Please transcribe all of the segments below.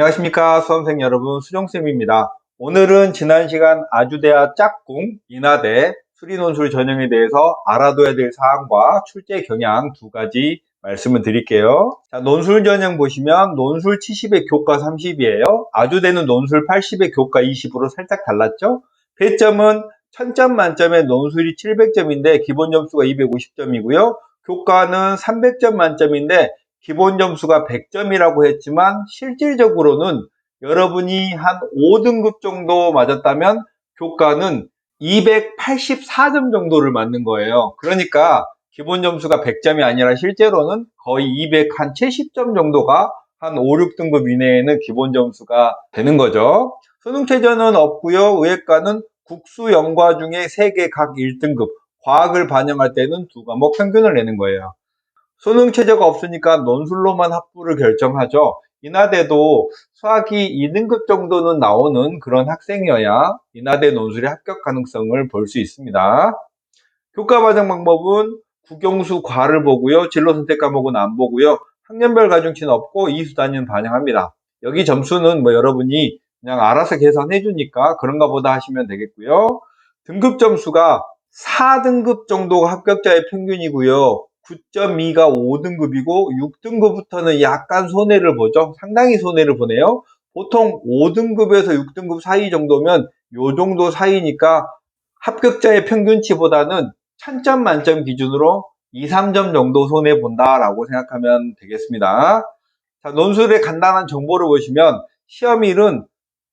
안녕하십니까 수험생 여러분, 수정쌤입니다. 오늘은 지난 시간 아주대와 짝꿍, 인하대, 수리논술 전형에 대해서 알아둬야 될 사항과 출제 경향 두 가지 말씀을 드릴게요. 자, 논술 전형 보시면 논술 70에 교과 30이에요. 아주대는 논술 80에 교과 20으로 살짝 달랐죠? 배점은 1000점 만점에 논술이 700점인데 기본 점수가 250점이고요. 교과는 300점 만점인데 기본 점수가 100점이라고 했지만 실질적으로는 여러분이 한 5등급 정도 맞았다면 교과는 284점 정도를 맞는 거예요. 그러니까 기본 점수가 100점이 아니라 실제로는 거의 270점 정도가 한 5, 6등급 이내에는 기본 점수가 되는 거죠. 수능 최저는 없고요. 의예과는 국수 영과 중에 3개 각 1등급, 과학을 반영할 때는 2과목 평균을 내는 거예요. 수능 최저가 없으니까 논술로만 합부를 결정하죠. 인하대도 수학이 2등급 정도는 나오는 그런 학생이어야 인하대 논술의 합격 가능성을 볼 수 있습니다. 교과 과정 방법은 국영수 과를 보고요. 진로 선택 과목은 안 보고요. 학년별 가중치는 없고 이수 단위는 반영합니다. 여기 점수는 여러분이 그냥 알아서 계산해 주니까 그런가 보다 하시면 되겠고요. 등급 점수가 4등급 정도가 합격자의 평균이고요. 9.2가 5등급이고 6등급부터는 약간 손해를 보죠. 상당히 손해를 보네요. 보통 5등급에서 6등급 사이 정도면 요 정도 사이니까 합격자의 평균치보다는 1000점 만점 기준으로 2, 3점 정도 손해본다라고 생각하면 되겠습니다. 자, 논술의 간단한 정보를 보시면 시험일은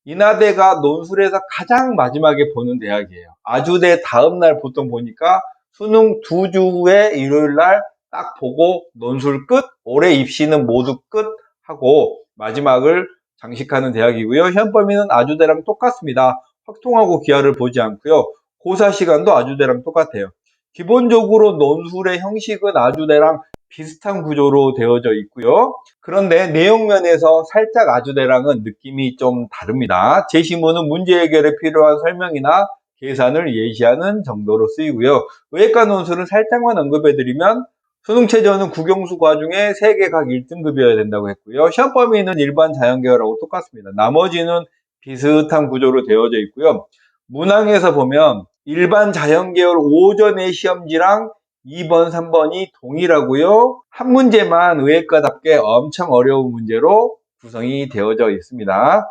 인하대가 논술에서 가장 마지막에 보는 대학이에요. 아주대 다음날 보통 보니까 수능 2주에 일요일날 딱 보고 논술 끝, 올해 입시는 모두 끝 하고 마지막을 장식하는 대학이고요. 시험 범위는 아주대랑 똑같습니다. 확통하고 기하를 보지 않고요. 고사 시간도 아주대랑 똑같아요. 기본적으로 논술의 형식은 아주대랑 비슷한 구조로 되어져 있고요. 그런데 내용면에서 살짝 아주대랑은 느낌이 좀 다릅니다. 제시문은 문제 해결에 필요한 설명이나 계산을 예시하는 정도로 쓰이고요. 의예과 논술은 살짝만 언급해드리면 수능 최저는 국영수 과 중에 3개 각 1등급이어야 된다고 했고요. 시험 범위는 일반 자연계열하고 똑같습니다. 나머지는 비슷한 구조로 되어져 있고요. 문항에서 보면 일반 자연계열 오전의 시험지랑 2번, 3번이 동일하고요. 한 문제만 의예과답게 엄청 어려운 문제로 구성이 되어져 있습니다.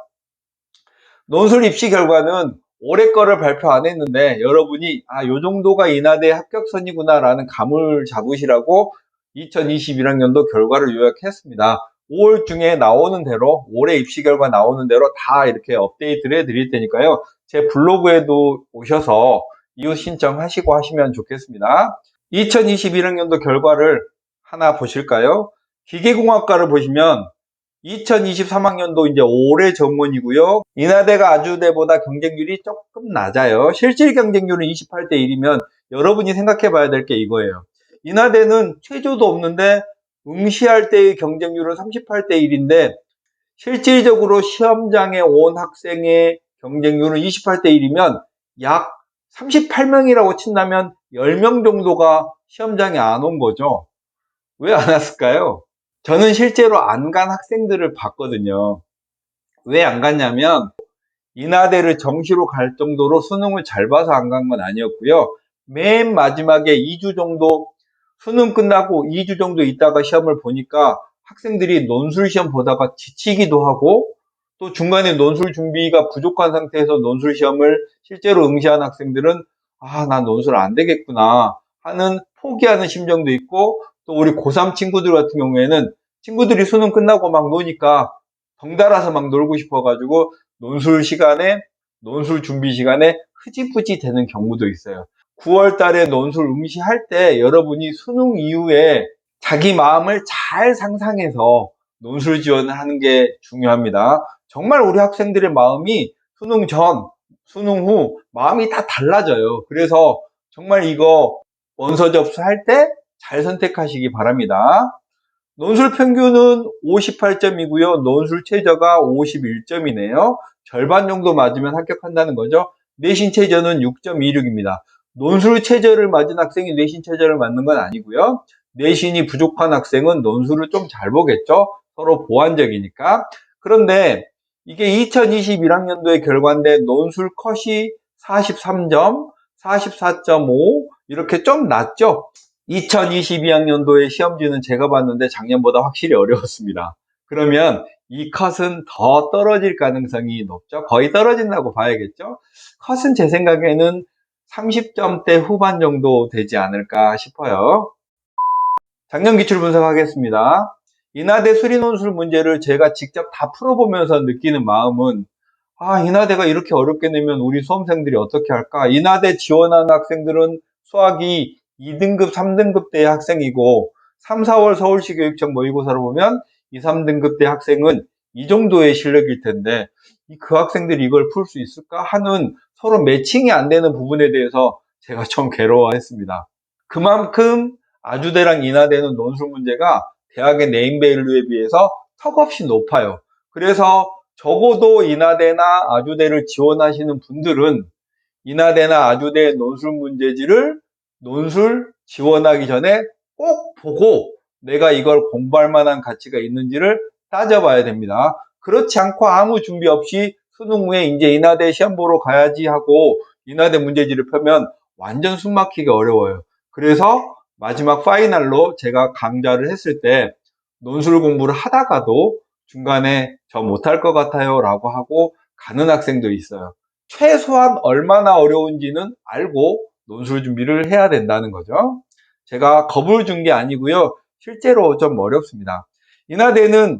논술 입시 결과는 올해 거를 발표 안 했는데 여러분이 요 정도가 인하대 합격선이구나 라는 감을 잡으시라고 2021학년도 결과를 요약했습니다. 5월 중에 나오는 대로 올해 입시 결과 나오는 대로 다 이렇게 업데이트를 해드릴 테니까요. 제 블로그에도 오셔서 이웃 신청하시고 하시면 좋겠습니다. 2021학년도 결과를 하나 보실까요? 기계공학과를 보시면 2023학년도 이제 올해 전문이고요. 인하대가 아주대보다 경쟁률이 조금 낮아요. 실질 경쟁률은 28대 1이면 여러분이 생각해 봐야 될 게 이거예요. 인하대는 최저도 없는데 응시할 때의 경쟁률은 38대 1인데 실질적으로 시험장에 온 학생의 경쟁률은 28대 1이면 약 38명이라고 친다면 10명 정도가 시험장에 안 온 거죠. 왜 안 왔을까요? 저는 실제로 안 간 학생들을 봤거든요. 왜 안 갔냐면 인하대를 정시로 갈 정도로 수능을 잘 봐서 안 간 건 아니었고요. 맨 마지막에 2주 정도 수능 끝나고 2주 정도 있다가 시험을 보니까 학생들이 논술 시험 보다가 지치기도 하고 또 중간에 논술 준비가 부족한 상태에서 논술 시험을 실제로 응시한 학생들은 난 논술 안 되겠구나 하는 포기하는 심정도 있고 또 우리 고3 친구들 같은 경우에는 친구들이 수능 끝나고 막 노니까 덩달아서 막 놀고 싶어가지고 논술 준비 시간에 흐지부지 되는 경우도 있어요. 9월 달에 논술 응시할 때 여러분이 수능 이후에 자기 마음을 잘 상상해서 논술 지원을 하는 게 중요합니다. 정말 우리 학생들의 마음이 수능 전, 수능 후 마음이 다 달라져요. 그래서 정말 이거 원서 접수할 때 잘 선택하시기 바랍니다. 논술 평균은 58점이고요. 논술 최저가 51점이네요. 절반 정도 맞으면 합격한다는 거죠. 내신 최저는 6.26입니다. 논술 최저를 맞은 학생이 내신 최저를 맞는 건 아니고요. 내신이 부족한 학생은 논술을 좀 잘 보겠죠. 서로 보완적이니까. 그런데 이게 2021학년도에 결과인데 논술 컷이 43점, 44.5 이렇게 좀 낮죠? 2022학년도의 시험지는 제가 봤는데 작년보다 확실히 어려웠습니다. 그러면 이 컷은 더 떨어질 가능성이 높죠? 거의 떨어진다고 봐야겠죠? 컷은 제 생각에는 30점대 후반 정도 되지 않을까 싶어요. 작년 기출 분석하겠습니다. 인하대 수리논술 문제를 제가 직접 다 풀어보면서 느끼는 마음은 인하대가 이렇게 어렵게 내면 우리 수험생들이 어떻게 할까? 인하대 지원하는 학생들은 수학이 2등급, 3등급대의 학생이고 3, 4월 서울시 교육청 모의고사를 보면 2, 3등급대 학생은 이 정도의 실력일 텐데 그 학생들이 이걸 풀 수 있을까 하는 서로 매칭이 안 되는 부분에 대해서 제가 좀 괴로워했습니다. 그만큼 아주대랑 인하대는 논술 문제가 대학의 네임밸류에 비해서 턱없이 높아요. 그래서 적어도 인하대나 아주대를 지원하시는 분들은 인하대나 아주대 논술 문제지를 논술 지원하기 전에 꼭 보고 내가 이걸 공부할 만한 가치가 있는지를 따져봐야 됩니다. 그렇지 않고 아무 준비 없이 수능 후에 이제 인하대 시험 보러 가야지 하고 인하대 문제지를 펴면 완전 숨막히기 어려워요. 그래서 마지막 파이널로 제가 강좌를 했을 때 논술 공부를 하다가도 중간에 저 못할 것 같아요 라고 하고 가는 학생도 있어요. 최소한 얼마나 어려운지는 알고 논술 준비를 해야 된다는 거죠. 제가 겁을 준 게 아니고요. 실제로 좀 어렵습니다. 인하대는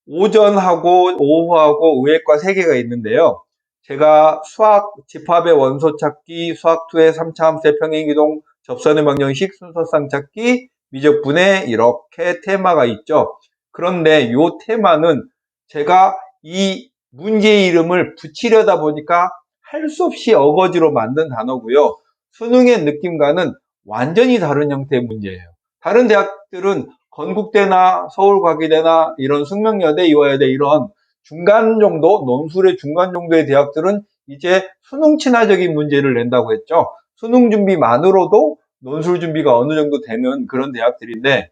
오전하고 오후하고 의획과 3개가 있는데요. 제가 수학 집합의 원소 찾기, 수학2의 3차 함수의 평행이동, 접선의 방정식, 순서상 찾기, 미적분해 이렇게 테마가 있죠. 그런데 이 테마는 제가 이 문제의 이름을 붙이려다 보니까 할 수 없이 어거지로 만든 단어고요. 수능의 느낌과는 완전히 다른 형태의 문제예요. 다른 대학들은 건국대나 서울과기대나 이런 숙명여대, 이화여대 이런 중간 정도, 논술의 중간 정도의 대학들은 이제 수능 친화적인 문제를 낸다고 했죠. 수능 준비만으로도 논술 준비가 어느 정도 되는 그런 대학들인데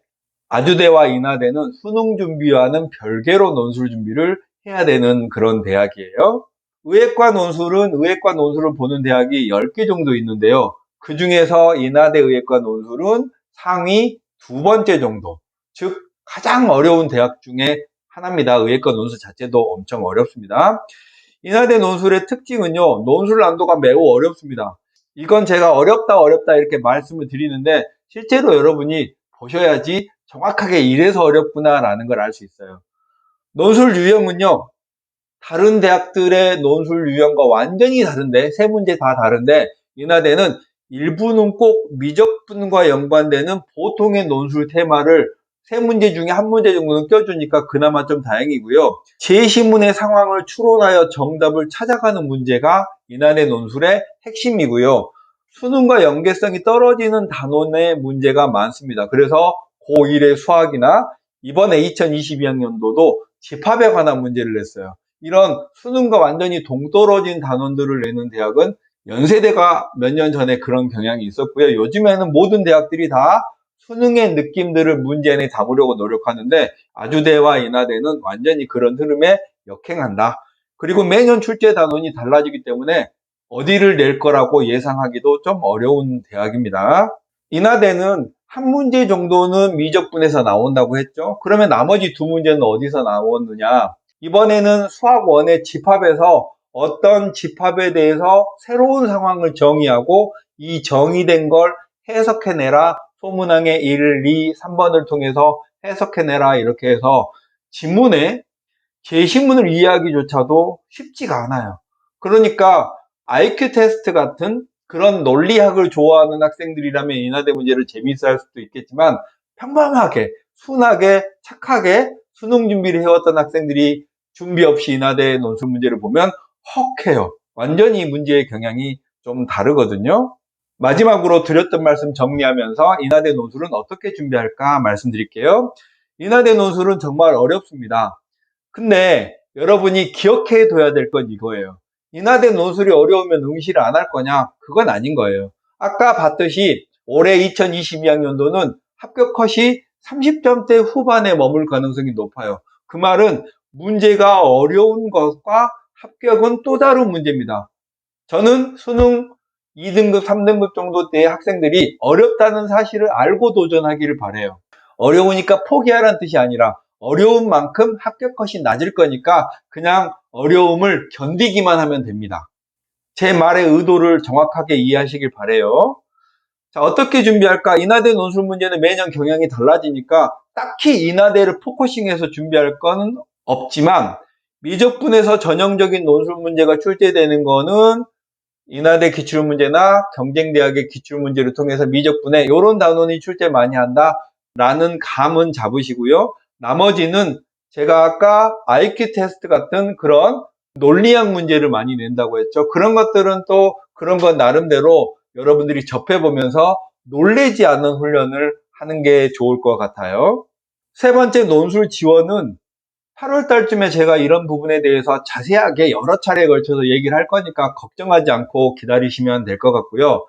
아주대와 인하대는 수능 준비와는 별개로 논술 준비를 해야 되는 그런 대학이에요. 의획과 논술을 보는 대학이 10개 정도 있는데요. 그 중에서 인하대 의획과 논술은 상위 2번째 정도, 즉 가장 어려운 대학 중에 하나입니다. 의획과 논술 자체도 엄청 어렵습니다. 인하대 논술의 특징은요, 논술 난도가 매우 어렵습니다. 이건 제가 어렵다 이렇게 말씀을 드리는데 실제로 여러분이 보셔야지 정확하게 이래서 어렵구나라는 걸 알 수 있어요. 논술 유형은요, 다른 대학들의 논술 유형과 완전히 다른데, 세 문제 다 다른데, 인하대는 일부는 꼭 미적분과 연관되는 보통의 논술 테마를 세 문제 중에 한 문제 정도는 껴주니까 그나마 좀 다행이고요. 제시문의 상황을 추론하여 정답을 찾아가는 문제가 인하대 논술의 핵심이고요. 수능과 연계성이 떨어지는 단원의 문제가 많습니다. 그래서 고1의 수학이나 이번에 2022학년도도 집합에 관한 문제를 냈어요. 이런 수능과 완전히 동떨어진 단원들을 내는 대학은 연세대가 몇 년 전에 그런 경향이 있었고요. 요즘에는 모든 대학들이 다 수능의 느낌들을 문제 내에 담으려고 노력하는데 아주대와 인하대는 완전히 그런 흐름에 역행한다. 그리고 매년 출제 단원이 달라지기 때문에 어디를 낼 거라고 예상하기도 좀 어려운 대학입니다. 인하대는 한 문제 정도는 미적분에서 나온다고 했죠. 그러면 나머지 두 문제는 어디서 나왔느냐? 이번에는 수학1의 집합에서 어떤 집합에 대해서 새로운 상황을 정의하고 이 정의된 걸 해석해내라. 소문항의 1, 2, 3번을 통해서 해석해내라. 이렇게 해서 지문에 제시문을 이해하기조차도 쉽지가 않아요. 그러니까 IQ 테스트 같은 그런 논리학을 좋아하는 학생들이라면 인하대 문제를 재미있어 할 수도 있겠지만 평범하게, 순하게, 착하게 수능 준비를 해왔던 학생들이 준비 없이 인하대 논술 문제를 보면 헉해요. 완전히 문제의 경향이 좀 다르거든요. 마지막으로 드렸던 말씀 정리하면서 인하대 논술은 어떻게 준비할까 말씀드릴게요. 인하대 논술은 정말 어렵습니다. 근데 여러분이 기억해 둬야 될 건 이거예요. 인하대 논술이 어려우면 응시를 안 할 거냐? 그건 아닌 거예요. 아까 봤듯이 올해 2022학년도는 합격 컷이 30점대 후반에 머물 가능성이 높아요. 그 말은 문제가 어려운 것과 합격은 또 다른 문제입니다. 저는 수능 2등급, 3등급 정도 때 학생들이 어렵다는 사실을 알고 도전하기를 바라요. 어려우니까 포기하라는 뜻이 아니라 어려운 만큼 합격 컷이 낮을 거니까 그냥 어려움을 견디기만 하면 됩니다. 제 말의 의도를 정확하게 이해하시길 바라요. 자, 어떻게 준비할까? 인하대 논술 문제는 매년 경향이 달라지니까 딱히 인하대를 포커싱해서 준비할 건 없지만 미적분에서 전형적인 논술 문제가 출제되는 거는 인하대 기출문제나 경쟁대학의 기출문제를 통해서 미적분에 이런 단원이 출제 많이 한다라는 감은 잡으시고요. 나머지는 제가 아까 IQ 테스트 같은 그런 논리학 문제를 많이 낸다고 했죠. 그런 것들은 또 그런 건 나름대로 여러분들이 접해보면서 놀래지 않는 훈련을 하는 게 좋을 것 같아요. 세 번째 논술 지원은 8월 달쯤에 제가 이런 부분에 대해서 자세하게 여러 차례에 걸쳐서 얘기를 할 거니까 걱정하지 않고 기다리시면 될 것 같고요.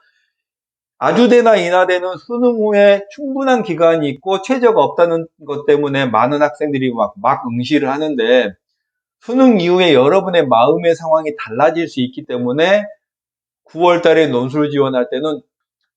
아주대나 인하대는 수능 후에 충분한 기간이 있고 최저가 없다는 것 때문에 많은 학생들이 막 응시를 하는데 수능 이후에 여러분의 마음의 상황이 달라질 수 있기 때문에 9월 달에 논술 지원할 때는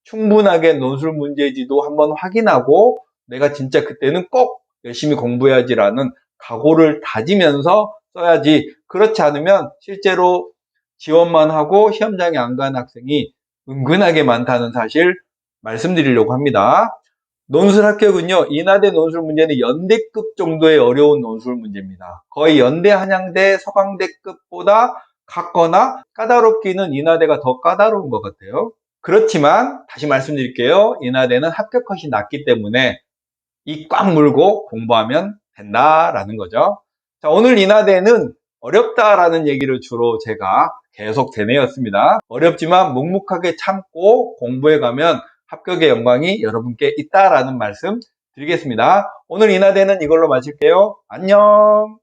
충분하게 논술 문제지도 한번 확인하고 내가 진짜 그때는 꼭 열심히 공부해야지라는 각오를 다지면서 써야지. 그렇지 않으면 실제로 지원만 하고 시험장에 안 가는 학생이 은근하게 많다는 사실 말씀드리려고 합니다. 논술 합격은요, 인하대 논술 문제는 연대급 정도의 어려운 논술 문제입니다. 거의 연대, 한양대, 서강대급보다 같거나 까다롭기는 인하대가 더 까다로운 것 같아요. 그렇지만 다시 말씀드릴게요. 인하대는 합격 컷이 낮기 때문에 이 꽉 물고 공부하면 된다라는 거죠. 자, 오늘 인하대는 어렵다라는 얘기를 주로 제가 계속 되뇌었습니다. 어렵지만 묵묵하게 참고 공부해 가면 합격의 영광이 여러분께 있다라는 말씀 드리겠습니다. 오늘 인하대는 이걸로 마칠게요. 안녕.